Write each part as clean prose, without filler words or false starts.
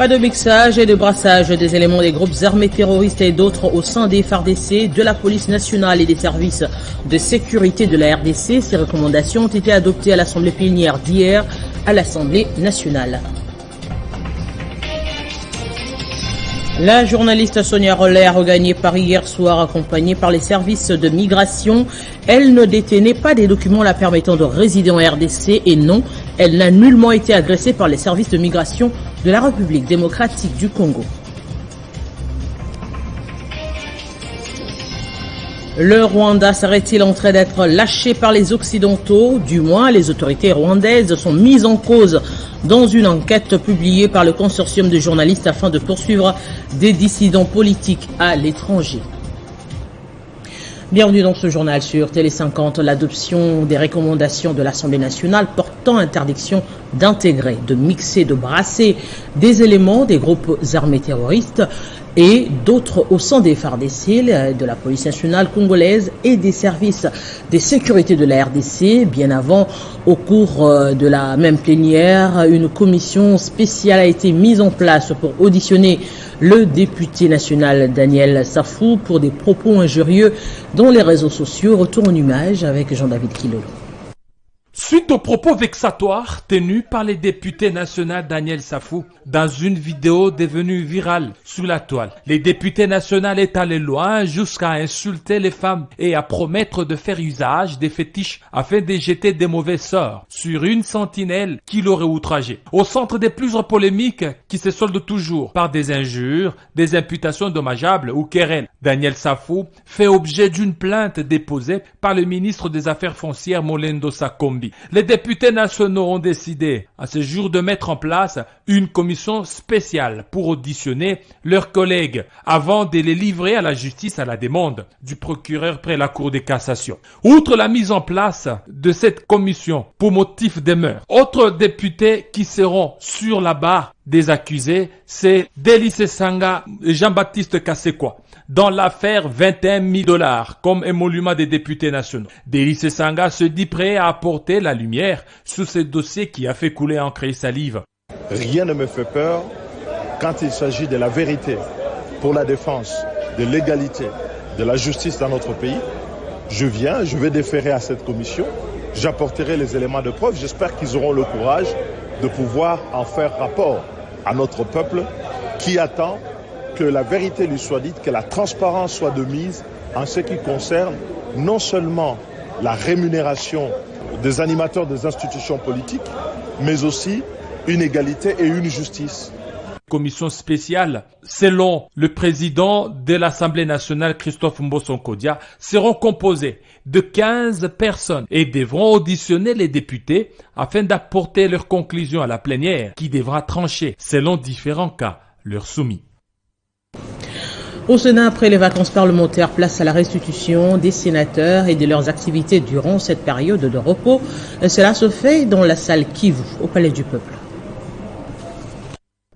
Pas de mixage et de brassage des éléments des groupes armés terroristes et d'autres au sein des FARDC, de la police nationale et des services de sécurité de la RDC. Ces recommandations ont été adoptées à l'Assemblée plénière d'hier à l'Assemblée nationale. La journaliste Sonia Rollet a regagné Paris hier soir accompagnée par les services de migration. Elle ne détenait pas des documents la permettant de résider en RDC et non, elle n'a nullement été agressée par les services de migration de la République démocratique du Congo. Le Rwanda serait-il en train d'être lâché par les Occidentaux? Du moins, les autorités rwandaises sont mises en cause dans une enquête publiée par le consortium de journalistes afin de poursuivre des dissidents politiques à l'étranger. Bienvenue dans ce journal sur Télé 50. L'adoption des recommandations de l'Assemblée nationale portant interdiction d'intégrer, de mixer, de brasser des éléments des groupes armés terroristes et d'autres au sein des FARDC, de la police nationale congolaise et des services de sécurité de la RDC. Bien avant, au cours de la même plénière, une commission spéciale a été mise en place pour auditionner le député national Daniel Safou pour des propos injurieux dans les réseaux sociaux. Retour en image avec Jean-David Kilolo. Suite aux propos vexatoires tenus par le député national Daniel Safou dans une vidéo devenue virale sur la toile, le député national est allé loin jusqu'à insulter les femmes et à promettre de faire usage des fétiches afin de jeter des mauvais sorts sur une sentinelle qui l'aurait outragé. Au centre des plusieurs polémiques qui se soldent toujours par des injures, des imputations dommageables ou querelles, Daniel Safou fait objet d'une plainte déposée par le ministre des Affaires foncières Molendo Sakombi. Les députés nationaux ont décidé à ce jour de mettre en place une commission spéciale pour auditionner leurs collègues avant de les livrer à la justice à la demande du procureur près la Cour de cassation. Outre la mise en place de cette commission pour motif de meurtre, autres députés qui seront sur la barre des accusés, c'est Délice Sanga et Jean-Baptiste Kassekwa dans l'affaire 21 000 $ comme émolument des députés nationaux. Délice Sanga se dit prêt à apporter la lumière sur ce dossier qui a fait couler encre et salive. Rien ne me fait peur quand il s'agit de la vérité pour la défense de l'égalité, de la justice dans notre pays. Je vais déférer à cette commission, j'apporterai les éléments de preuve, j'espère qu'ils auront le courage de pouvoir en faire rapport à notre peuple qui attend que la vérité lui soit dite, que la transparence soit de mise en ce qui concerne non seulement la rémunération des animateurs des institutions politiques, mais aussi une égalité et une justice. Commission spéciale, selon le président de l'Assemblée nationale Christophe Mbosonkodia, seront composées de 15 personnes et devront auditionner les députés afin d'apporter leurs conclusions à la plénière qui devra trancher, selon différents cas, leurs soumis. Au Sénat, après les vacances parlementaires, place à la restitution des sénateurs et de leurs activités durant cette période de repos. Cela se fait dans la salle Kivu, au Palais du Peuple.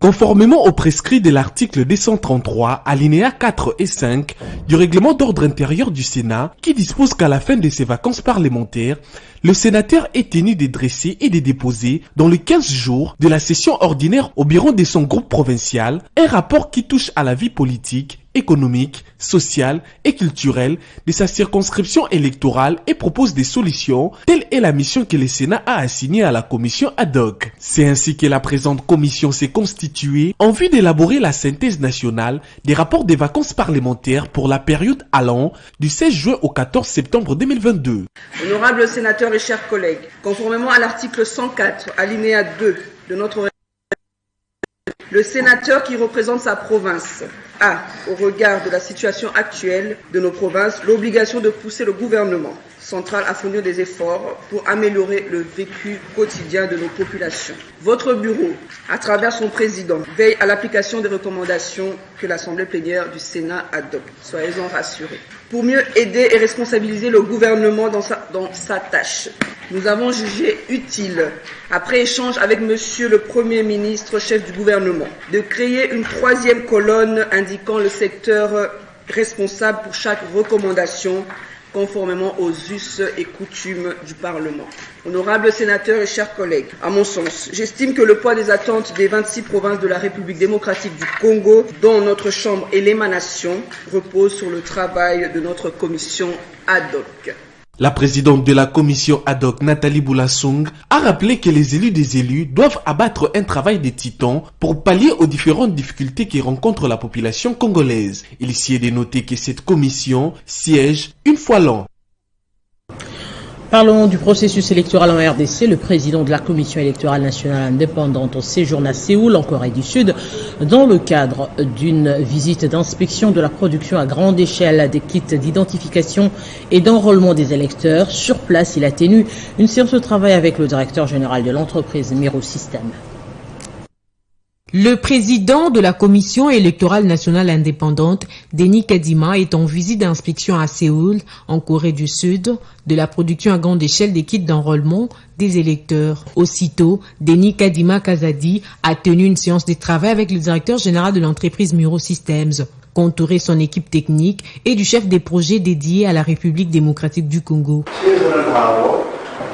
Conformément aux prescrits de l'article 233, alinéas 4 et 5 du règlement d'ordre intérieur du Sénat, qui dispose qu'à la fin de ses vacances parlementaires, le sénateur est tenu de dresser et de déposer, dans les 15 jours de la session ordinaire au bureau de son groupe provincial, un rapport qui touche à la vie politique, économique, sociale et culturelle de sa circonscription électorale et propose des solutions. Telle est la mission que le Sénat a assignée à la commission ad hoc. C'est ainsi que la présente commission s'est constituée en vue d'élaborer la synthèse nationale des rapports des vacances parlementaires pour la période allant du 16 juin au 14 septembre 2022. Honorables sénateurs et chers collègues, conformément à l'article 104, alinéa 2 de notre règlement, le sénateur qui représente sa province a, au regard de la situation actuelle de nos provinces, l'obligation de pousser le gouvernement central à fournir des efforts pour améliorer le vécu quotidien de nos populations. Votre bureau, à travers son président, veille à l'application des recommandations que l'Assemblée plénière du Sénat adopte. Soyez-en rassurés. Pour mieux aider et responsabiliser le gouvernement dans sa tâche, nous avons jugé utile, après échange avec Monsieur le Premier ministre, chef du gouvernement, de créer une 3e colonne indiquant le secteur responsable pour chaque recommandation conformément aux us et coutumes du Parlement. Honorables sénateurs et chers collègues, à mon sens, j'estime que le poids des attentes des 26 provinces de la République démocratique du Congo, dont notre Chambre est l'émanation, repose sur le travail de notre commission ad hoc. La présidente de la commission ad hoc, Nathalie Boulassung, a rappelé que les élus des élus doivent abattre un travail de titan pour pallier aux différentes difficultés qui rencontre la population congolaise. Il y est de noter que cette commission siège une fois l'an. Parlons du processus électoral en RDC. Le président de la Commission électorale nationale indépendante séjourne à Séoul, en Corée du Sud, dans le cadre d'une visite d'inspection de la production à grande échelle des kits d'identification et d'enrôlement des électeurs. Sur place, il a tenu une séance de travail avec le directeur général de l'entreprise Miro System. Le président de la Commission électorale nationale indépendante, Denis Kadima, est en visite d'inspection à Séoul, en Corée du Sud, de la production à grande échelle des kits d'enrôlement des électeurs. Aussitôt, Denis Kadima Kazadi a tenu une séance de travail avec le directeur général de l'entreprise Miro Systems, contouré son équipe technique et du chef des projets dédiés à la République démocratique du Congo.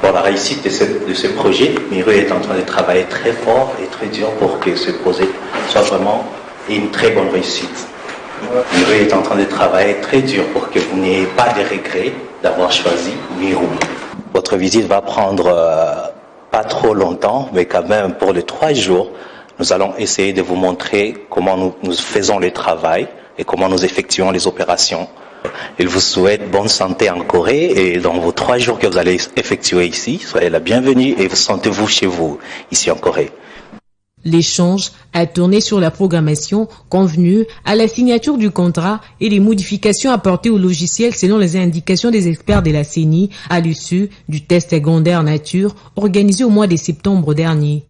Pour la réussite de ce projet, Miro est en train de travailler très fort et très dur pour que ce projet soit vraiment une très bonne réussite. Miro est en train de travailler très dur pour que vous n'ayez pas de regrets d'avoir choisi Miro. Votre visite va prendre pas trop longtemps, mais quand même pour les 3 jours, nous allons essayer de vous montrer comment nous faisons le travail et comment nous effectuons les opérations. Il vous souhaite bonne santé en Corée et dans vos 3 jours que vous allez effectuer ici, soyez la bienvenue et sentez-vous chez vous, ici en Corée. L'échange a tourné sur la programmation convenue à la signature du contrat et les modifications apportées au logiciel selon les indications des experts de la CENI à l'issue du test secondaire nature organisé au mois de septembre dernier.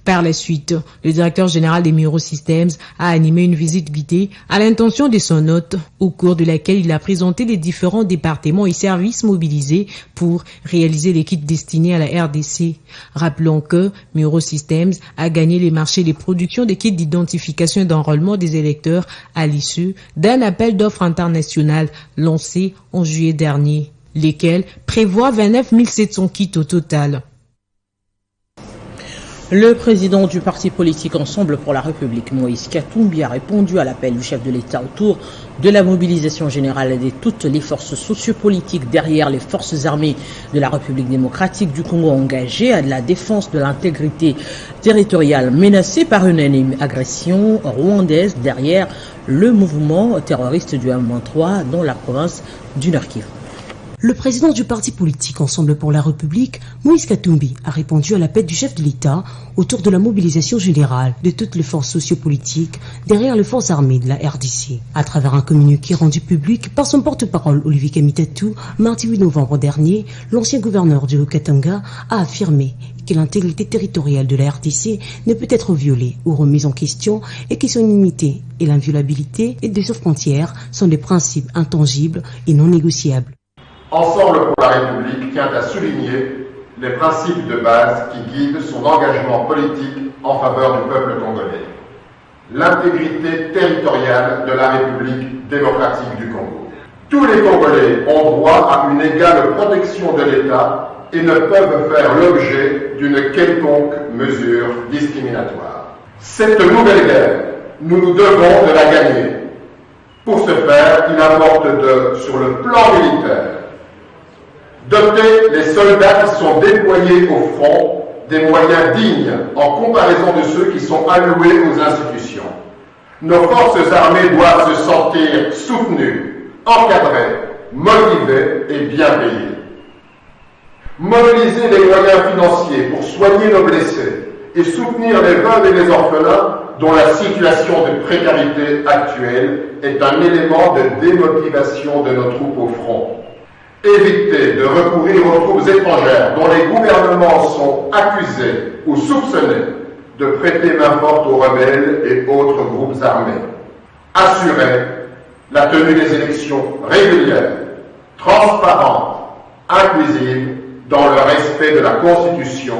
Par la suite, le directeur général des Miro Systems a animé une visite guidée à l'intention de son hôte, au cours de laquelle il a présenté les différents départements et services mobilisés pour réaliser les kits destinés à la RDC. Rappelons que Miro Systems a gagné les marchés de production des kits d'identification et d'enrôlement des électeurs à l'issue d'un appel d'offres international lancé en juillet dernier, lesquels prévoient 29 700 kits au total. Le président du parti politique Ensemble pour la République, Moïse Katumbi, a répondu à l'appel du chef de l'État autour de la mobilisation générale de toutes les forces sociopolitiques derrière les forces armées de la République démocratique du Congo engagées à la défense de l'intégrité territoriale menacée par une agression rwandaise derrière le mouvement terroriste du M23 dans la province du Nord-Kivu. Le président du parti politique Ensemble pour la République, Moïse Katumbi, a répondu à l'appel du chef de l'État autour de la mobilisation générale de toutes les forces sociopolitiques derrière les forces armées de la RDC. À travers un communiqué rendu public par son porte-parole Olivier Kamitatou, mardi 8 novembre dernier, l'ancien gouverneur du Haut-Katanga a affirmé que l'intégrité territoriale de la RDC ne peut être violée ou remise en question et que son unité et l'inviolabilité de ses frontières sont des principes intangibles et non négociables. Ensemble pour la République tient à souligner les principes de base qui guident son engagement politique en faveur du peuple congolais. L'intégrité territoriale de la République démocratique du Congo. Tous les Congolais ont droit à une égale protection de l'État et ne peuvent faire l'objet d'une quelconque mesure discriminatoire. Cette nouvelle guerre, nous nous devons de la gagner. Pour ce faire, il importe sur le plan militaire, doter les soldats qui sont déployés au front des moyens dignes en comparaison de ceux qui sont alloués aux institutions. Nos forces armées doivent se sentir soutenues, encadrées, motivées et bien payées. Mobiliser les moyens financiers pour soigner nos blessés et soutenir les veuves et les orphelins dont la situation de précarité actuelle est un élément de démotivation de nos troupes au front. Éviter de recourir aux troupes étrangères dont les gouvernements sont accusés ou soupçonnés de prêter main forte aux rebelles et autres groupes armés. Assurer la tenue des élections régulières, transparentes, inclusives, dans le respect de la Constitution,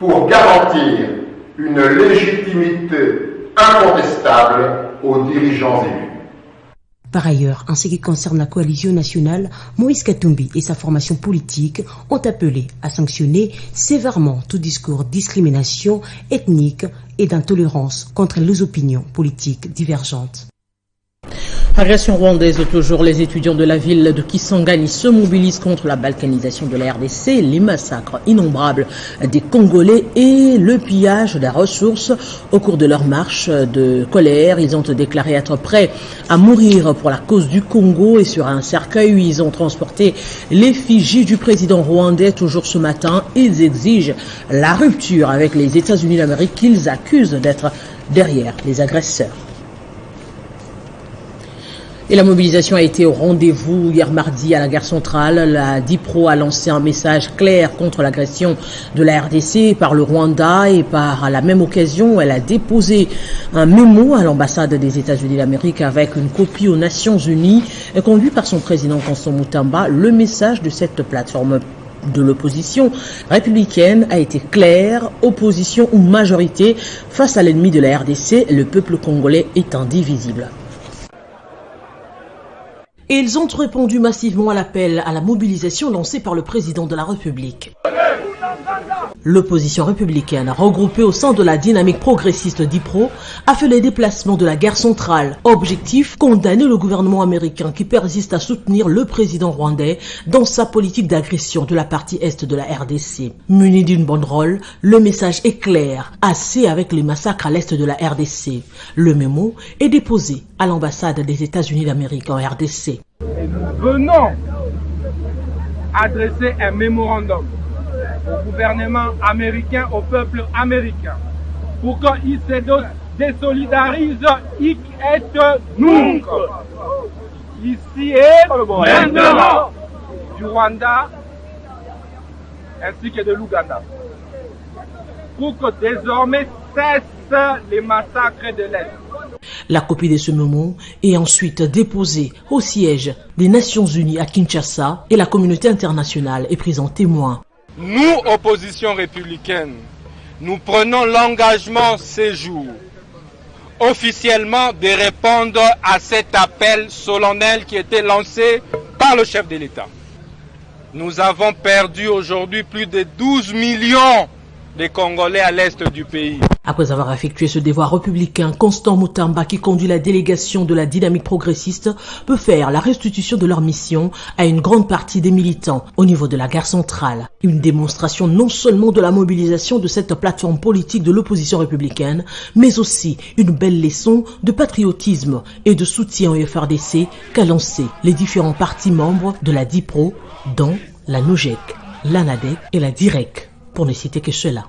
pour garantir une légitimité incontestable aux dirigeants élus. Par ailleurs, en ce qui concerne la coalition nationale, Moïse Katumbi et sa formation politique ont appelé à sanctionner sévèrement tout discours de discrimination ethnique et d'intolérance contre les opinions politiques divergentes. Agression rwandaise toujours, les étudiants de la ville de Kisangani se mobilisent contre la balkanisation de la RDC, les massacres innombrables des Congolais et le pillage des ressources. Au cours de leur marche de colère, ils ont déclaré être prêts à mourir pour la cause du Congo et sur un cercueil où ils ont transporté l'effigie du président rwandais. Toujours ce matin, ils exigent la rupture avec les États-Unis d'Amérique qu'ils accusent d'être derrière les agresseurs. Et la mobilisation a été au rendez-vous hier mardi à la gare centrale. La DIPRO a lancé un message clair contre l'agression de la RDC par le Rwanda et par la même occasion, elle a déposé un mémo à l'ambassade des États-Unis d'Amérique avec une copie aux Nations Unies, conduit par son président Constant Mutamba. Le message de cette plateforme de l'opposition républicaine a été clair: opposition ou majorité face à l'ennemi de la RDC, le peuple congolais est indivisible. Et ils ont répondu massivement à l'appel à la mobilisation lancé par le président de la République. L'opposition républicaine, regroupée au sein de la dynamique progressiste DIPRO, a fait les déplacements de la gare centrale. Objectif, condamner le gouvernement américain qui persiste à soutenir le président rwandais dans sa politique d'agression de la partie est de la RDC. Muni d'une banderole, le message est clair: assez avec les massacres à l'est de la RDC. Le mémo est déposé à l'ambassade des États-Unis d'Amérique en RDC. Et nous venons adresser un mémorandum au gouvernement américain, au peuple américain, pour qu'il se désolidarise hic et nunc. Ici et maintenant du Rwanda ainsi que de l'Ouganda, pour que désormais cessent les massacres de l'Est. La copie de ce mémo est ensuite déposée au siège des Nations Unies à Kinshasa et la communauté internationale est prise en témoin. Nous, opposition républicaine, nous prenons l'engagement ces jours officiellement de répondre à cet appel solennel qui était lancé par le chef de l'État. Nous avons perdu aujourd'hui plus de 12 millions de Congolais à l'est du pays. Après avoir effectué ce devoir républicain, Constant Mutamba, qui conduit la délégation de la dynamique progressiste, peut faire la restitution de leur mission à une grande partie des militants au niveau de la gare centrale. Une démonstration non seulement de la mobilisation de cette plateforme politique de l'opposition républicaine, mais aussi une belle leçon de patriotisme et de soutien au FRDC qu'a lancé les différents partis membres de la DIPRO, dont la NOJEC, l'ANADEC et la DIREC, pour ne citer que cela.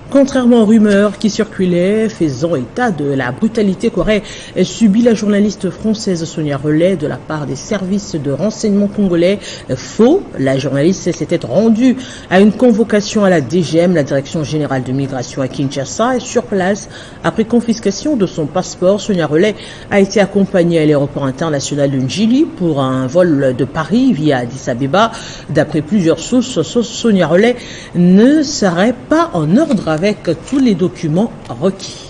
Contrairement aux rumeurs qui circulaient faisant état de la brutalité qu'aurait subie la journaliste française Sonia Rollet de la part des services de renseignement congolais, faux. La journaliste s'était rendue à une convocation à la DGM, la Direction Générale de Migration à Kinshasa, et sur place, après confiscation de son passeport, Sonia Rollet a été accompagnée à l'aéroport international de Njili pour un vol de Paris via Addis Abeba. D'après plusieurs sources, Sonia Rollet ne serait pas en ordre avec tous les documents requis.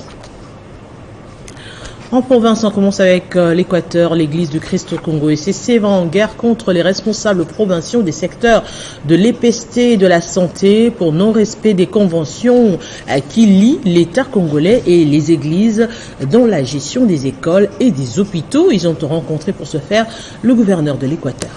En province, on commence avec l'Équateur. L'église du Christ au Congo ECC va en guerre contre les responsables provinciaux des secteurs de l'EPST et de la santé pour non-respect des conventions qui lient l'État congolais et les églises dans la gestion des écoles et des hôpitaux. Ils ont rencontré pour ce faire le gouverneur de l'Équateur.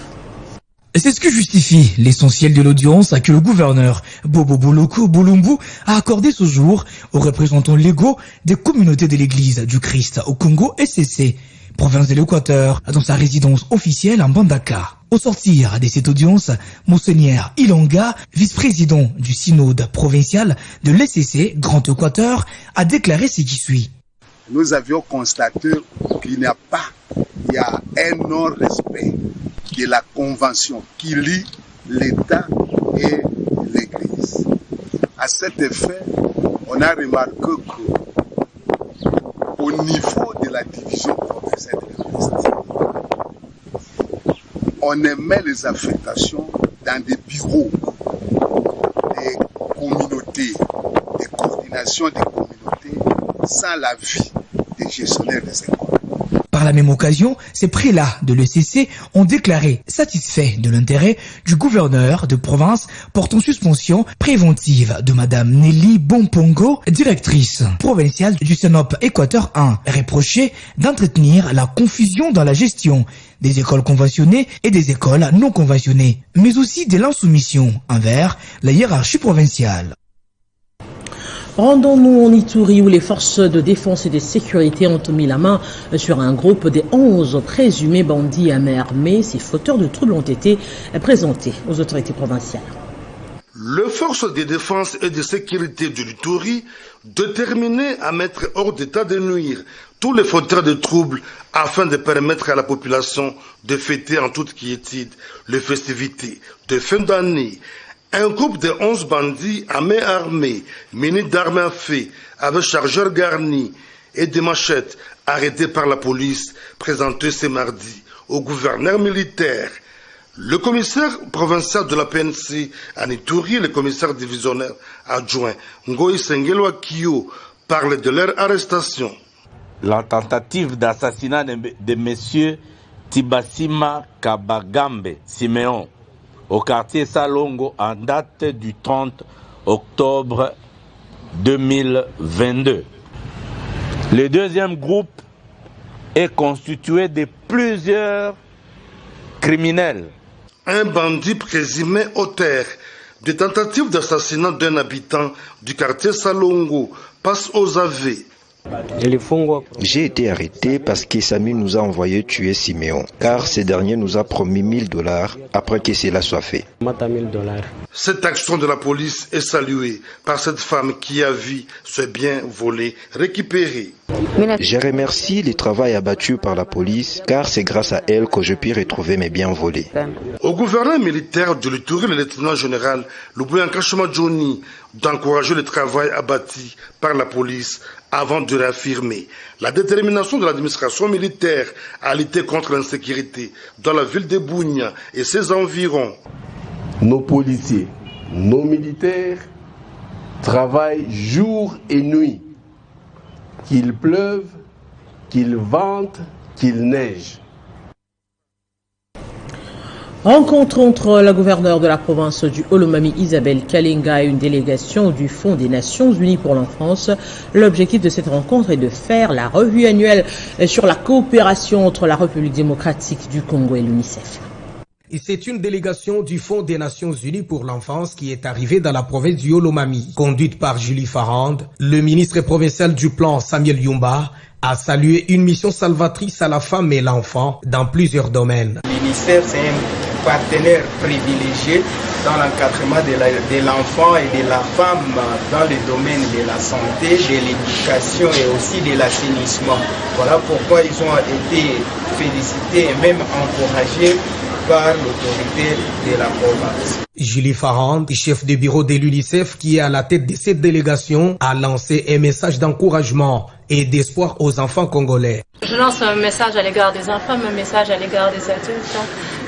C'est ce que justifie l'essentiel de l'audience que le gouverneur Bobo Boloko Bolumbu a accordé ce jour aux représentants légaux des communautés de l'église du Christ au Congo ECC, province de l'Équateur, dans sa résidence officielle en Bandaka. Au sortir de cette audience, Monseigneur Ilonga, vice-président du synode provincial de l'ECC Grand Équateur, a déclaré ce qui suit. Nous avions constaté qu'il n'y a un non-respect de la convention qui lie l'État et l'Église. À cet effet, on a remarqué qu'au niveau de la division provinciale de l'Est, on émet les affectations dans des bureaux des communautés, des coordinations des communautés, sans l'avis des gestionnaires des écoles. Par la même occasion, ces prélats de l'ECC ont déclaré satisfaits de l'intérêt du gouverneur de province portant suspension préventive de Madame Nelly Bompongo, directrice provinciale du Sénop Équateur 1, reproché d'entretenir la confusion dans la gestion des écoles conventionnées et des écoles non conventionnées, mais aussi de l'insoumission envers la hiérarchie provinciale. Rendons-nous en Ituri où les forces de défense et de sécurité ont mis la main sur un groupe des 11 présumés bandits à main armée. Ces fauteurs de troubles ont été présentés aux autorités provinciales. Les forces de défense et de sécurité de l'Ituri, déterminées à mettre hors d'état de nuire tous les fauteurs de troubles afin de permettre à la population de fêter en toute quiétude les festivités de fin d'année. Un groupe de 11 bandits à main armée, munis d'armes à feu, avec chargeurs garnis et des machettes, arrêtés par la police, présentés ce mardi au gouverneur militaire. Le commissaire provincial de la PNC à Ituri, le commissaire divisionnaire adjoint Ngoï Sengelwa Kyo, parle de leur arrestation. La tentative d'assassinat de M. Tibasima Kabagambe Siméon au quartier Salongo en date du 30 octobre 2022. Le deuxième groupe est constitué de plusieurs criminels. Un bandit présumé auteur de tentative d'assassinat d'un habitant du quartier Salongo passe aux aveux. J'ai été arrêté parce que Samy nous a envoyé tuer Siméon, car ce dernier nous a promis $1000 après que cela soit fait. Cette action de la police est saluée par cette femme qui a vu ses biens volés récupérés. Je remercie le travail abattu par la police, car c'est grâce à elle que je puis retrouver mes biens volés. Au gouverneur militaire de l'Ituri, le lieutenant général Lubuya Nkashima Johnny, d'encourager le travail abattu par la police avant de réaffirmer la détermination de l'administration militaire à lutter contre l'insécurité dans la ville de Bunia et ses environs. Nos policiers, nos militaires travaillent jour et nuit, qu'il pleuve, qu'il vente, qu'il neige. Rencontre entre la gouverneure de la province du Olomami, Isabelle Kalenga, et une délégation du Fonds des Nations Unies pour l'enfance. L'objectif de cette rencontre est de faire la revue annuelle sur la coopération entre la République démocratique du Congo et l'UNICEF. Et c'est une délégation du Fonds des Nations Unies pour l'enfance qui est arrivée dans la province du Olomami. Conduite par Julie Farand, le ministre provincial du plan Samuel Yumba a salué une mission salvatrice à la femme et l'enfant dans plusieurs domaines. L'UNICEF, c'est un partenaire privilégié dans l'encadrement de l'enfant et de la femme dans le domaine de la santé, de l'éducation et aussi de l'assainissement. Voilà pourquoi ils ont été félicités et même encouragés par l'autorité de la province. Julie Farand, chef de bureau de l'UNICEF qui est à la tête de cette délégation, a lancé un message d'encouragement et d'espoir aux enfants congolais. Je lance un message à l'égard des enfants, un message à l'égard des adultes.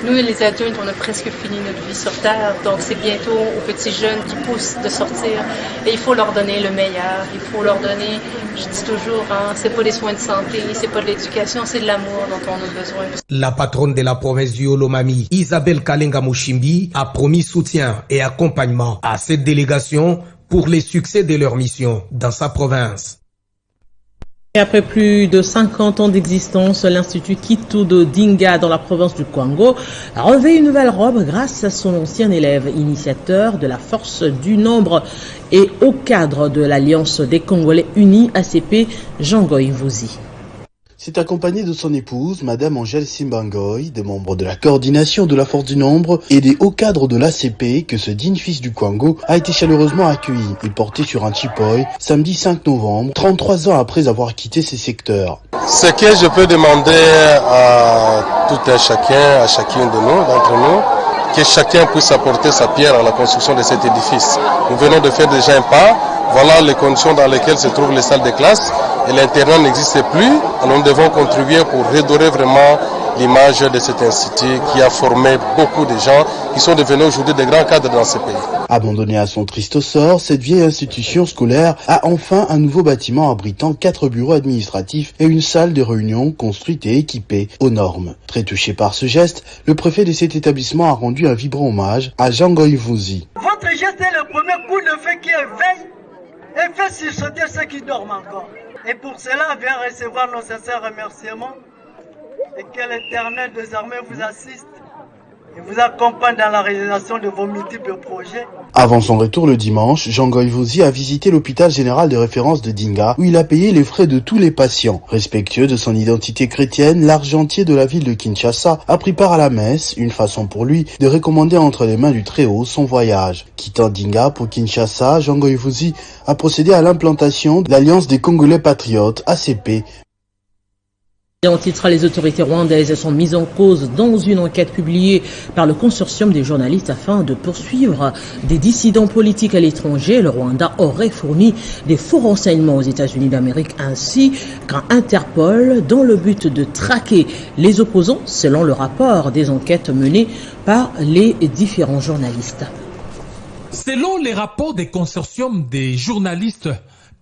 Nous, les adultes, on a presque fini notre vie sur Terre, donc c'est bientôt aux petits jeunes qui poussent de sortir. Et il faut leur donner le meilleur, il faut leur donner, je dis toujours, c'est pas des soins de santé, c'est pas de l'éducation, c'est de l'amour dont on a besoin. La patronne de la province du Olomami, Isabelle Kalenga Mushimbi, a promis soutien et accompagnement à cette délégation pour les succès de leur mission dans sa province. Et après plus de 50 ans d'existence, l'Institut Kitudo Dinga dans la province du Congo revêt une nouvelle robe grâce à son ancien élève initiateur de la force du nombre et au cadre de l'Alliance des Congolais Unis ACP, Jean-Goy Vouzi. C'est accompagné de son épouse, Madame Angèle Simbangoy, des membres de la coordination de la force du nombre et des hauts cadres de l'ACP que ce digne fils du Congo a été chaleureusement accueilli et porté sur un chipoy samedi 5 novembre, 33 ans après avoir quitté ces secteurs. Ce que je peux demander à tout un chacun, à chacune de nous, d'entre nous, que chacun puisse apporter sa pierre à la construction de cet édifice. Nous venons de faire déjà un pas. Voilà les conditions dans lesquelles se trouvent les salles de classe et l'internat n'existe plus. Alors nous devons contribuer pour redorer vraiment l'image de cet institut qui a formé beaucoup de gens qui sont devenus aujourd'hui des grands cadres dans ce pays. Abandonnée à son triste sort, cette vieille institution scolaire a enfin un nouveau bâtiment abritant 4 bureaux administratifs et une salle de réunion construite et équipée aux normes. Très touché par ce geste, le préfet de cet établissement a rendu un vibrant hommage à Jean Goïvouzi. Votre geste est le premier coup de feu qui éveille et fait sursauter ceux qui dorment encore. Et pour cela, vient recevoir nos sincères remerciements et que l'Éternel désormais vous assiste et vous accompagne dans la réalisation de vos multiples projets. Avant son retour le dimanche, Jean Goïvouzi a visité l'hôpital général de référence de Dinga où il a payé les frais de tous les patients. Respectueux de son identité chrétienne, l'argentier de la ville de Kinshasa a pris part à la messe, une façon pour lui de recommander entre les mains du Très-Haut son voyage. Quittant Dinga pour Kinshasa, Jean Goïvouzi a procédé à l'implantation de l'Alliance des Congolais Patriotes, ACP. En titre, les autorités rwandaises sont mises en cause dans une enquête publiée par le consortium des journalistes afin de poursuivre des dissidents politiques à l'étranger. Le Rwanda aurait fourni des faux renseignements aux États-Unis d'Amérique ainsi qu'à Interpol dans le but de traquer les opposants, selon le rapport des enquêtes menées par les différents journalistes. Selon les rapports des consortiums des journalistes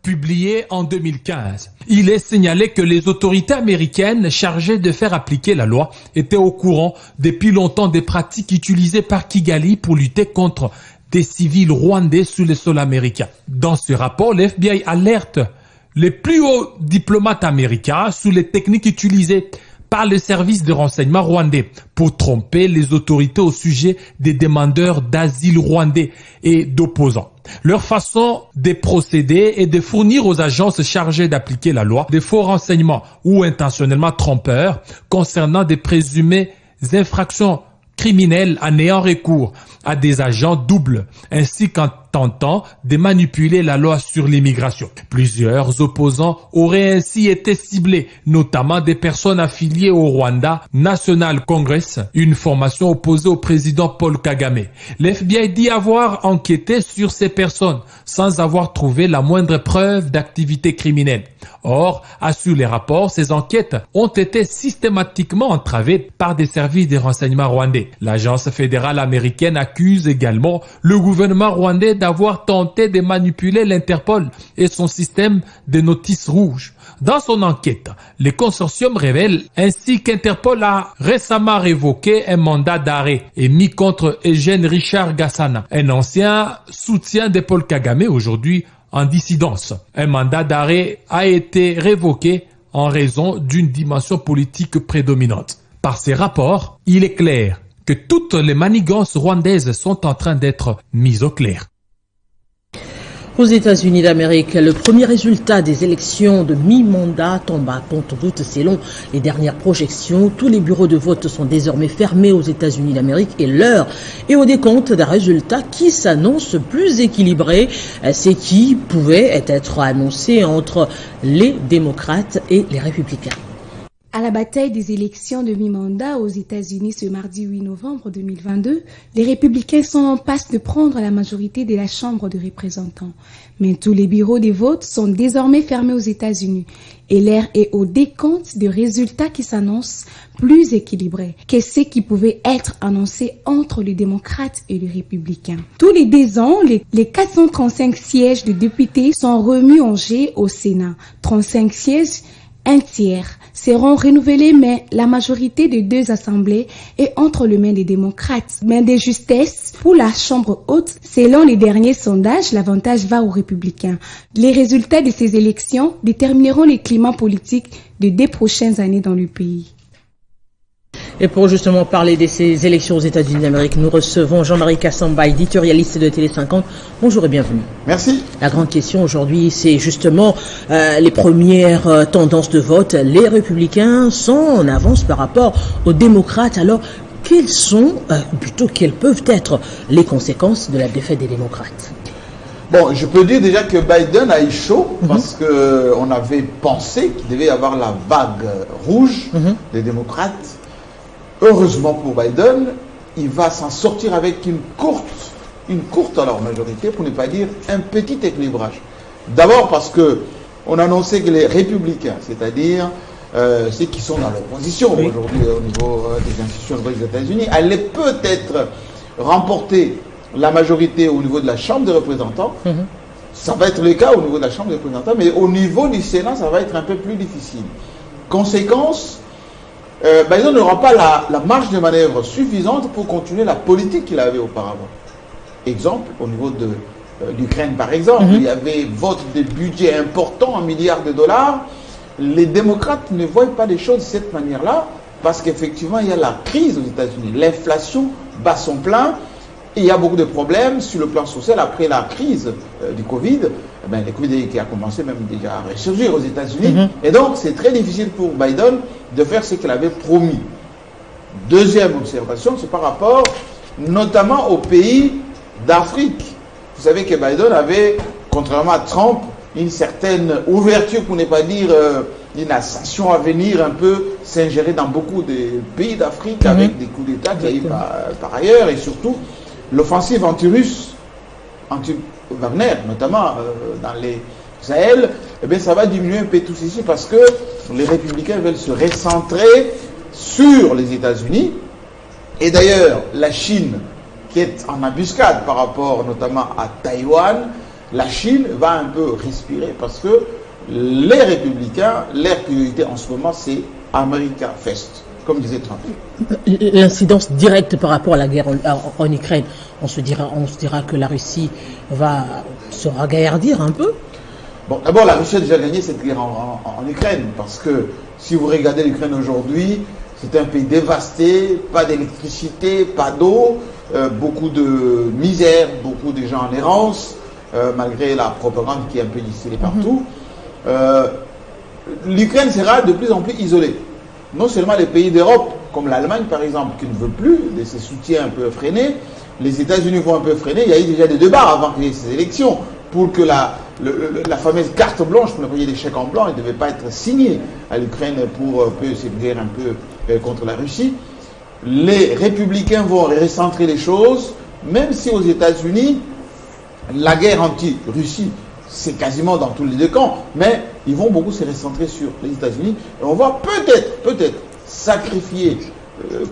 publié en 2015. Il est signalé que les autorités américaines chargées de faire appliquer la loi étaient au courant depuis longtemps des pratiques utilisées par Kigali pour lutter contre des civils rwandais sur le sol américain. Dans ce rapport, l'FBI alerte les plus hauts diplomates américains sur les techniques utilisées par le service de renseignement rwandais pour tromper les autorités au sujet des demandeurs d'asile rwandais et d'opposants. Leur façon de procéder est de fournir aux agences chargées d'appliquer la loi des faux renseignements ou intentionnellement trompeurs concernant des présumées infractions criminelles en ayant recours à des agents doubles, ainsi qu'en tentant de manipuler la loi sur l'immigration. Plusieurs opposants auraient ainsi été ciblés, notamment des personnes affiliées au Rwanda National Congress, une formation opposée au président Paul Kagame. L'FBI dit avoir enquêté sur ces personnes sans avoir trouvé la moindre preuve d'activité criminelle. Or, assure les rapports, ces enquêtes ont été systématiquement entravées par des services de renseignement rwandais. L'agence fédérale américaine accuse également le gouvernement rwandais d'avoir tenté de manipuler l'Interpol et son système de notices rouges. Dans son enquête, le consortium révèle ainsi qu'Interpol a récemment révoqué un mandat d'arrêt émis contre Eugène Richard Gassana, un ancien soutien de Paul Kagame, aujourd'hui en dissidence. Un mandat d'arrêt a été révoqué en raison d'une dimension politique prédominante. Par ces rapports, il est clair que toutes les manigances rwandaises sont en train d'être mises au clair. Aux États-Unis d'Amérique, le premier résultat des élections de mi-mandat tombe à compte-gouttes selon les dernières projections. Tous les bureaux de vote sont désormais fermés aux États-Unis d'Amérique et l'heure est au décompte d'un résultat qui s'annonce plus équilibré, ce qui pouvait être annoncé entre les démocrates et les républicains. À la bataille des élections de mi-mandat aux États-Unis ce mardi 8 novembre 2022, les républicains sont en passe de prendre la majorité de la Chambre des représentants. Mais tous les bureaux de vote sont désormais fermés aux États-Unis et l'heure est au décompte de résultats qui s'annoncent plus équilibrés que ceux qui pouvaient être annoncés entre les démocrates et les républicains. Tous les 2 ans, les 435 sièges de députés sont remis en jeu au Sénat. 35 sièges, un tiers, seront renouvelés, mais la majorité des 2 assemblées est entre les mains des démocrates. Mais de justesse, pour la Chambre haute, selon les derniers sondages, l'avantage va aux républicains. Les résultats de ces élections détermineront le climat politique des 2 prochaines années dans le pays. Et pour justement parler de ces élections aux États-Unis d'Amérique, nous recevons Jean-Marie Kassamba, éditorialiste de Télé 50. Bonjour et bienvenue. Merci. La grande question aujourd'hui, c'est justement les premières tendances de vote. Les républicains sont en avance par rapport aux démocrates. Alors, quelles peuvent être les conséquences de la défaite des démocrates? Bon, je peux dire déjà que Biden a eu chaud parce qu'on avait pensé qu'il devait y avoir la vague rouge des démocrates. Heureusement pour Biden, il va s'en sortir avec une courte alors majorité, pour ne pas dire un petit équilibrage. D'abord parce que on annonçait que les républicains, c'est-à-dire ceux qui sont dans l'opposition aujourd'hui au niveau des institutions des États-Unis, allaient peut-être remporter la majorité au niveau de la Chambre des représentants. Ça va être le cas au niveau de la Chambre des représentants, mais au niveau du Sénat, ça va être un peu plus difficile. Conséquence, Biden n'aura pas la marge de manœuvre suffisante pour continuer la politique qu'il avait auparavant. Exemple, au niveau de l'Ukraine par exemple, il y avait vote de budget important, $1 milliard. Les démocrates ne voient pas les choses de cette manière-là, parce qu'effectivement, il y a la crise aux États-Unis. L'inflation bat son plein, et il y a beaucoup de problèmes sur le plan social après la crise du Covid. Le Covid qui a commencé même déjà à ressurgir aux États-Unis. Et donc, c'est très difficile pour Biden de faire ce qu'il avait promis. Deuxième observation, c'est par rapport notamment aux pays d'Afrique. Vous savez que Biden avait, contrairement à Trump, une certaine ouverture, pour ne pas dire une ascension à venir, un peu s'ingérer dans beaucoup de pays d'Afrique avec des coups d'État qu'il y a eu par ailleurs, et surtout l'offensive anti-russe, anti-Wagner, notamment dans les Sahel, eh bien, ça va diminuer un peu tout ceci parce que les républicains veulent se recentrer sur les États-Unis. Et d'ailleurs, la Chine, qui est en embuscade par rapport notamment à Taïwan, la Chine va un peu respirer parce que les républicains, leur priorité en ce moment, c'est America First, comme disait Trump. L'incidence directe par rapport à la guerre en Ukraine, on se dira que la Russie va se ragaillardir un peu. Bon, d'abord, la Russie a déjà gagné cette guerre en Ukraine, parce que si vous regardez l'Ukraine aujourd'hui, c'est un pays dévasté, pas d'électricité, pas d'eau, beaucoup de misère, beaucoup de gens en errance, malgré la propagande qui est un peu distillée partout. L'Ukraine sera de plus en plus isolée. Non seulement les pays d'Europe, comme l'Allemagne par exemple, qui ne veut plus de ses soutiens un peu freinés, les États-Unis vont un peu freiner. Il y a eu déjà des débats avant qu'il y ait ces élections pour que la fameuse carte blanche, pour ne pas dire des chèques en blanc, ne devait pas être signée à l'Ukraine pour cette guerre un peu contre la Russie. Les républicains vont recentrer les choses, même si aux États-Unis, la guerre anti-Russie, c'est quasiment dans tous les deux camps, mais ils vont beaucoup se recentrer sur les États-Unis. Et on va peut-être sacrifier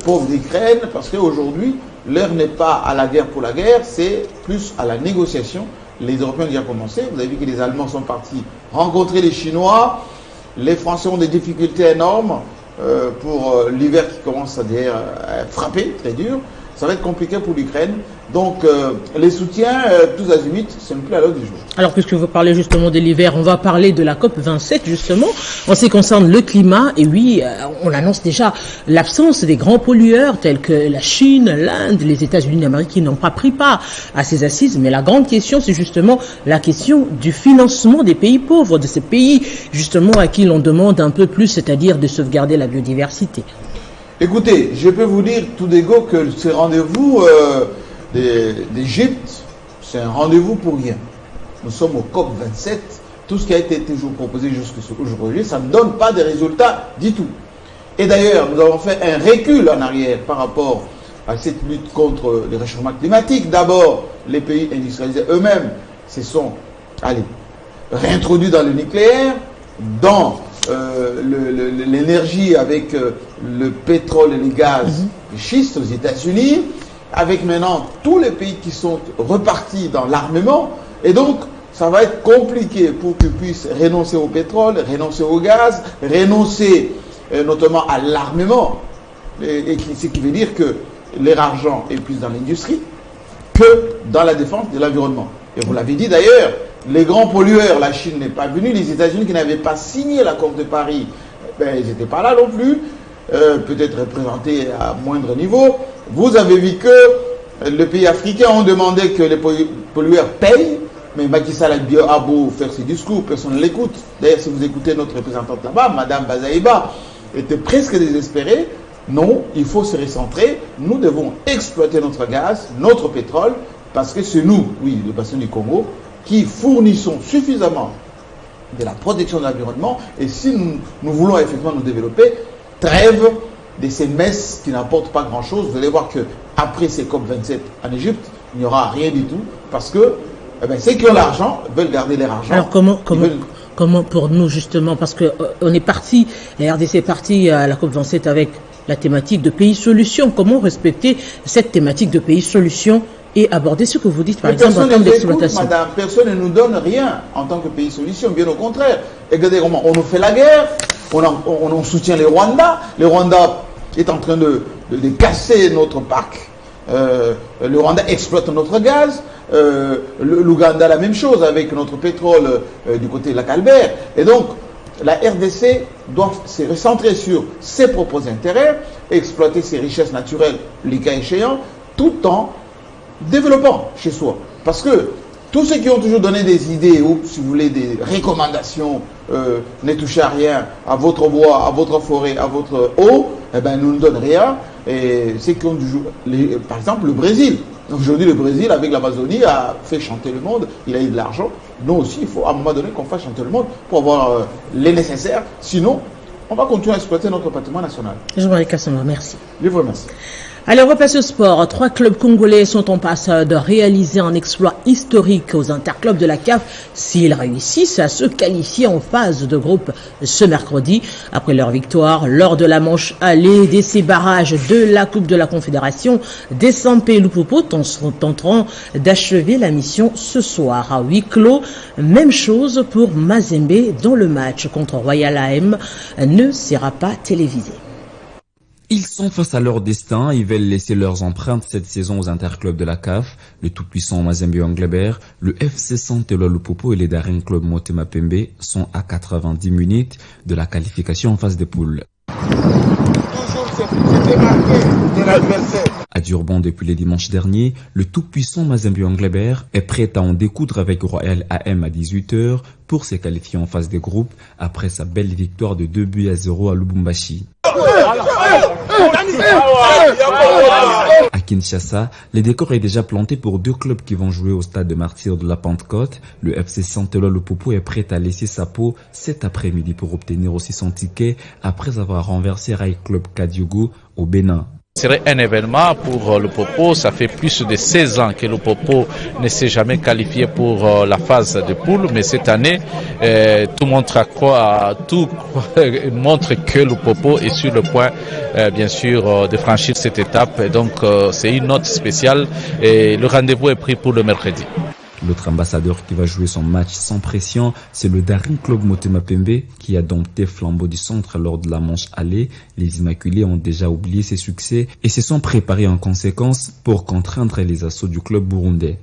pauvre d'Ukraine, parce qu'aujourd'hui, l'heure n'est pas à la guerre pour la guerre, c'est plus à la négociation. Les Européens ont déjà commencé. Vous avez vu que les Allemands sont partis rencontrer les Chinois. Les Français ont des difficultés énormes pour l'hiver qui commence à frapper, très dur. Ça va être compliqué pour l'Ukraine. Donc, les soutiens, tous azimuts, ce n'est plus à l'ordre du jour. Alors, puisque vous parlez justement de l'hiver, on va parler de la COP27, justement, en ce qui concerne le climat. Et oui, on annonce déjà l'absence des grands pollueurs tels que la Chine, l'Inde, les États-Unis d'Amérique qui n'ont pas pris part à ces assises. Mais la grande question, c'est justement la question du financement des pays pauvres, de ces pays, justement, à qui l'on demande un peu plus, c'est-à-dire de sauvegarder la biodiversité. Écoutez, je peux vous dire tout d'égo que ce rendez-vous d'Égypte, c'est un rendez-vous pour rien. Nous sommes au COP27, tout ce qui a été toujours proposé jusqu'aujourd'hui, ça ne donne pas de résultats du tout. Et d'ailleurs, nous avons fait un recul en arrière par rapport à cette lutte contre le réchauffement climatique. D'abord, les pays industrialisés eux-mêmes se sont réintroduits dans le nucléaire, dans l'énergie avec le pétrole et le gaz de schiste aux États-Unis, avec maintenant tous les pays qui sont repartis dans l'armement. Et donc, ça va être compliqué pour qu'ils puissent renoncer au pétrole, renoncer au gaz, renoncer notamment à l'armement. Et ce qui veut dire que leur argent est plus dans l'industrie que dans la défense de l'environnement. Et vous l'avez dit d'ailleurs, les grands pollueurs, la Chine n'est pas venue, les États-Unis qui n'avaient pas signé l'accord de Paris, ils n'étaient pas là non plus, peut-être représentés à moindre niveau. Vous avez vu que les pays africains ont demandé que les pollueurs payent, mais Macky Sall a beau faire ses discours, personne ne l'écoute. D'ailleurs, si vous écoutez notre représentante là-bas, Madame Bazaïba, était presque désespérée. Non, il faut se recentrer. Nous devons exploiter notre gaz, notre pétrole, parce que c'est nous, oui, le bassin du Congo, qui fournissons suffisamment de la protection de l'environnement. Et si nous voulons effectivement nous développer, trêve de ces messes qui n'apportent pas grand-chose. Vous allez voir qu'après ces COP27 en Égypte, il n'y aura rien du tout, parce que ceux qui ont l'argent veulent garder leur argent. Alors Comment pour nous justement, parce que on est parti, la RDC est partie à la COP27 avec la thématique de pays solution. Comment respecter cette thématique de pays solution et aborder ce que vous dites par exemple en termes d'exploitation? Madame, personne ne nous donne rien en tant que pays solution, bien au contraire. Regardez comment on nous fait la guerre, on soutient les Rwandais. Le Rwanda est en train de casser notre parc. Le Rwanda exploite notre gaz. L'Ouganda la même chose avec notre pétrole du côté de la Calvaire. Et donc la RDC doit se recentrer sur ses propres intérêts, exploiter ses richesses naturelles, les cas échéants, tout en développant chez soi. Parce que tous ceux qui ont toujours donné des idées ou, si vous voulez, des recommandations, ne touchez à rien, à votre bois, à votre forêt, à votre eau, eh ben, nous ne donnent rien. Et ceux qui ont toujours, par exemple, le Brésil. Aujourd'hui, le Brésil, avec l'Amazonie, a fait chanter le monde. Il a eu de l'argent. Nous aussi, il faut à un moment donné qu'on fasse chanter le monde pour avoir les nécessaires. Sinon, on va continuer à exploiter notre patrimoine national. Jean-Marie Kassama, merci. Je vous remercie. Allez, on repasse au sport. 3 clubs congolais sont en passe de réaliser un exploit historique aux interclubs de la CAF s'ils réussissent à se qualifier en phase de groupe ce mercredi. Après leur victoire lors de la manche allée des ces barrages de la Coupe de la Confédération, des Sampé et Lupopo tenteront d'achever la mission ce soir à huis clos. Même chose pour Mazembe dont le match contre Royal AM ne sera pas télévisé. Ils sont face à leur destin, ils veulent laisser leurs empreintes cette saison aux interclubs de la CAF, le tout-puissant Mazembe Anglebert, le FC Santelwa Lupopo et les Daring Club Motema Pembe sont à 90 minutes de la qualification en phase de poule. À Durban depuis le dimanche dernier, le tout-puissant Mazembe Anglebert est prêt à en découdre avec Royal AM à 18h pour se qualifier en phase de groupe après sa belle victoire de 2-0 à Lubumbashi. À Kinshasa, le décor est déjà planté pour 2 clubs qui vont jouer au stade de Martyrs de la Pentecôte. Le FC Santelwa Lupopo est prêt à laisser sa peau cet après-midi pour obtenir aussi son ticket après avoir renversé Rail Club Kadiogo au Bénin. Ce serait un événement pour le Popo. Ça fait plus de 16 ans que le Popo ne s'est jamais qualifié pour la phase de poule, mais cette année, tout montre que le Popo est sur le point, bien sûr, de franchir cette étape. Et donc, c'est une note spéciale et le rendez-vous est pris pour le mercredi. L'autre ambassadeur qui va jouer son match sans pression, c'est le Daring Club Motema Pembe qui a dompté flambeau du centre lors de la manche allée. Les Immaculés ont déjà oublié ses succès et se sont préparés en conséquence pour contraindre les assauts du club burundais.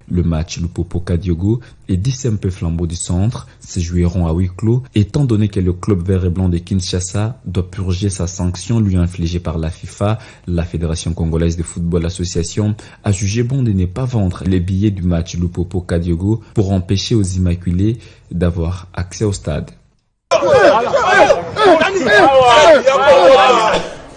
Le match Lupopo Kadiogo et Dissempe Flambeau du Centre se joueront à huis clos, étant donné que le club vert et blanc de Kinshasa doit purger sa sanction lui infligée par la FIFA. La Fédération Congolaise de Football Association a jugé bon de ne pas vendre les billets du match Lupopo Kadiogo pour empêcher aux Immaculés d'avoir accès au stade.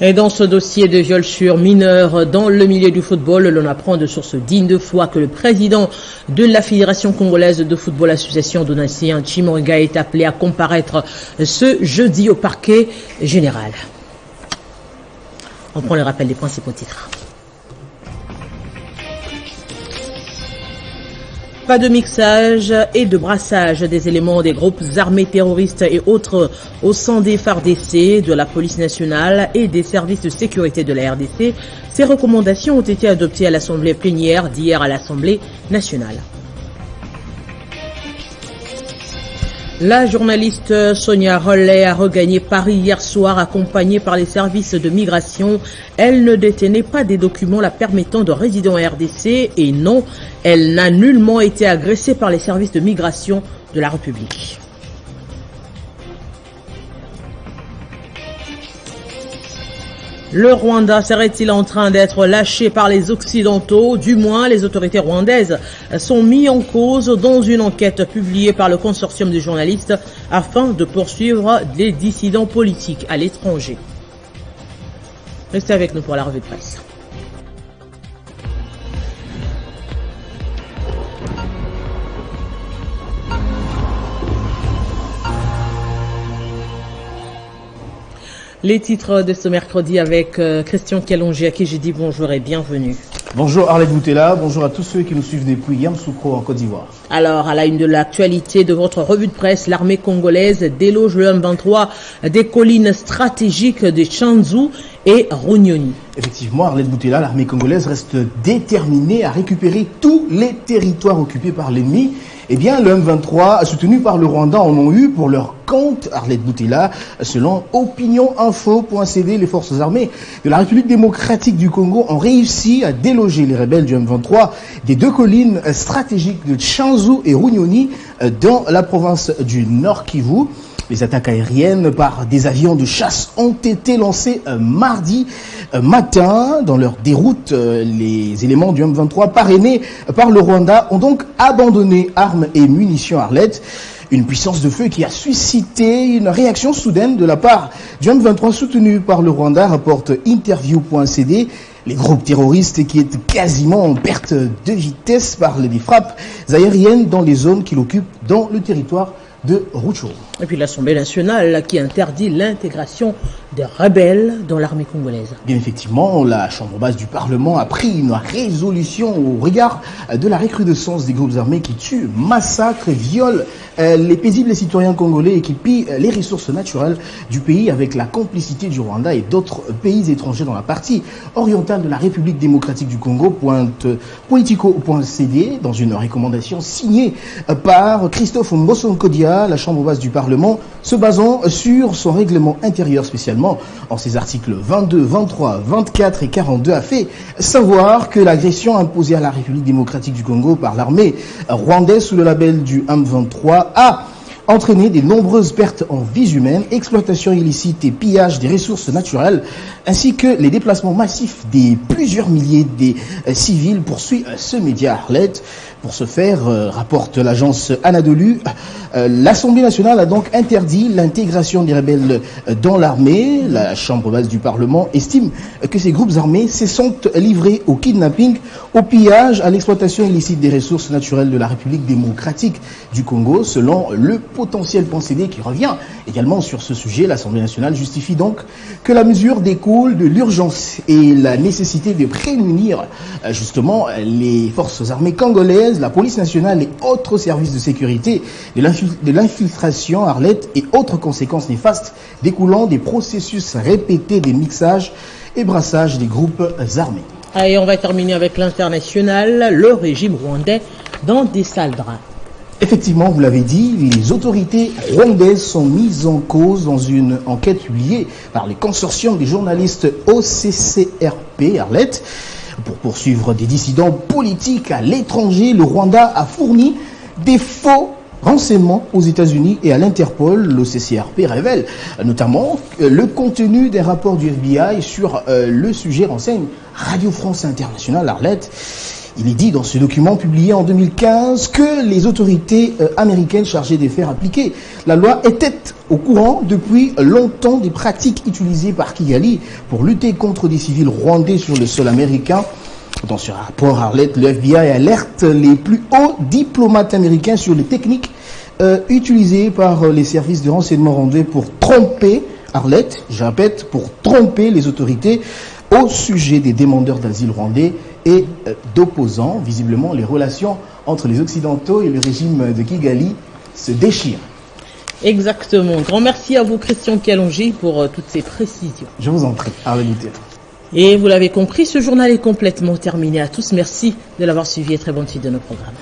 Et dans ce dossier de viol sur mineurs dans le milieu du football, l'on apprend de sources dignes de foi que le président de la Fédération Congolaise de Football Association, Donatien Chimonga, est appelé à comparaître ce jeudi au parquet général. On prend le rappel des principaux titres. Pas de mixage et de brassage des éléments des groupes armés terroristes et autres au sein des FARDC, de la police nationale et des services de sécurité de la RDC. Ces recommandations ont été adoptées à l'Assemblée plénière d'hier à l'Assemblée nationale. La journaliste Sonia Rollet a regagné Paris hier soir accompagnée par les services de migration. Elle ne détenait pas des documents la permettant de résider en RDC et non, elle n'a nullement été agressée par les services de migration de la République. Le Rwanda serait-il en train d'être lâché par les Occidentaux? Du moins, les autorités rwandaises sont mises en cause dans une enquête publiée par le consortium de journalistes afin de poursuivre les dissidents politiques à l'étranger. Restez avec nous pour la revue de presse. Les titres de ce mercredi avec Christian Kalonji, à qui j'ai dit bonjour et bienvenue. Bonjour Arlette Boutella, bonjour à tous ceux qui nous suivent depuis Yamoussoukro en Côte d'Ivoire. Alors, à la une de l'actualité de votre revue de presse, l'armée congolaise déloge le M23 des collines stratégiques de Tchanzu et Runyoni. Effectivement, Arlette Boutella, l'armée congolaise reste déterminée à récupérer tous les territoires occupés par l'ennemi. Eh bien, le M23, soutenu par le Rwanda, en ont eu pour leur compte, Arlette Boutella, selon opinioninfo.cd, les forces armées de la République démocratique du Congo ont réussi à déloger les rebelles du M23 des deux collines stratégiques de Tchanzu et Runyoni dans la province du Nord Kivu. Les attaques aériennes par des avions de chasse ont été lancées mardi matin. Dans leur déroute, les éléments du M23 parrainés par le Rwanda ont donc abandonné armes et munitions Arlette. Une puissance de feu qui a suscité une réaction soudaine de la part du M23 soutenu par le Rwanda, rapporte interview.cd. Les groupes terroristes qui étaient quasiment en perte de vitesse par les frappes aériennes dans les zones qu'ils occupent dans le territoire de Rutshuru. Et puis l'Assemblée nationale qui interdit l'intégration des rebelles dans l'armée congolaise. Bien effectivement, la chambre basse du Parlement a pris une résolution au regard de la recrudescence des groupes armés qui tuent, massacrent et violent les paisibles citoyens congolais et qui pillent les ressources naturelles du pays avec la complicité du Rwanda et d'autres pays étrangers dans la partie orientale de la République démocratique du Congo, pointe politico.cd dans une recommandation signée par Christophe Mbosonkodia, la chambre basse du Parlement, se basant sur son règlement intérieur spécialement en ses articles 22, 23, 24 et 42 a fait savoir que l'agression imposée à la République démocratique du Congo par l'armée rwandaise sous le label du M23 a entraîné de nombreuses pertes en vies humaines, exploitation illicite et pillage des ressources naturelles, ainsi que les déplacements massifs des plusieurs milliers des civils, poursuit ce média Arlette. Pour ce faire, rapporte l'agence Anadolu, l'Assemblée nationale a donc interdit l'intégration des rebelles dans l'armée. La chambre basse du Parlement estime que ces groupes armés se sont livrés au kidnapping, au pillage, à l'exploitation illicite des ressources naturelles de la République démocratique du Congo. Selon le potentiel.cd qui revient également sur ce sujet, l'Assemblée nationale justifie donc que la mesure découle de l'urgence et la nécessité de prémunir justement les forces armées congolaises, la police nationale et autres services de sécurité de l'infiltration Arlette et autres conséquences néfastes découlant des processus répétés des mixages et brassages des groupes armés. Et on va terminer avec l'international, le régime rwandais dans des sales draps. Effectivement, vous l'avez dit, les autorités rwandaises sont mises en cause dans une enquête publiée par les consortiums des journalistes OCCRP Arlette. Pour poursuivre des dissidents politiques à l'étranger, le Rwanda a fourni des faux renseignements aux États-Unis et à l'Interpol. L'OCCRP révèle notamment le contenu des rapports du FBI sur le sujet, renseigne Radio France Internationale Arlette. Il est dit dans ce document publié en 2015 que les autorités américaines chargées de faire appliquer la loi étaient au courant depuis longtemps des pratiques utilisées par Kigali pour lutter contre des civils rwandais sur le sol américain. Dans ce rapport, Arlette, le FBI alerte les plus hauts diplomates américains sur les techniques utilisées par les services de renseignement rwandais pour tromper, Arlette, je répète, pour tromper les autorités au sujet des demandeurs d'asile rwandais et d'opposants. Visiblement, les relations entre les Occidentaux et le régime de Kigali se déchirent. Exactement. Grand merci à vous, Christian Kialongi, pour toutes ces précisions. Je vous en prie, Arlette. Et vous l'avez compris, ce journal est complètement terminé. À tous, merci de l'avoir suivi et très bonne suite de nos programmes.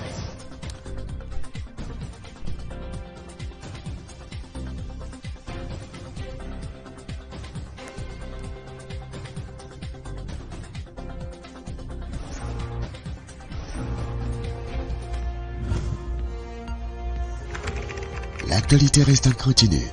L'actualité reste incontinue.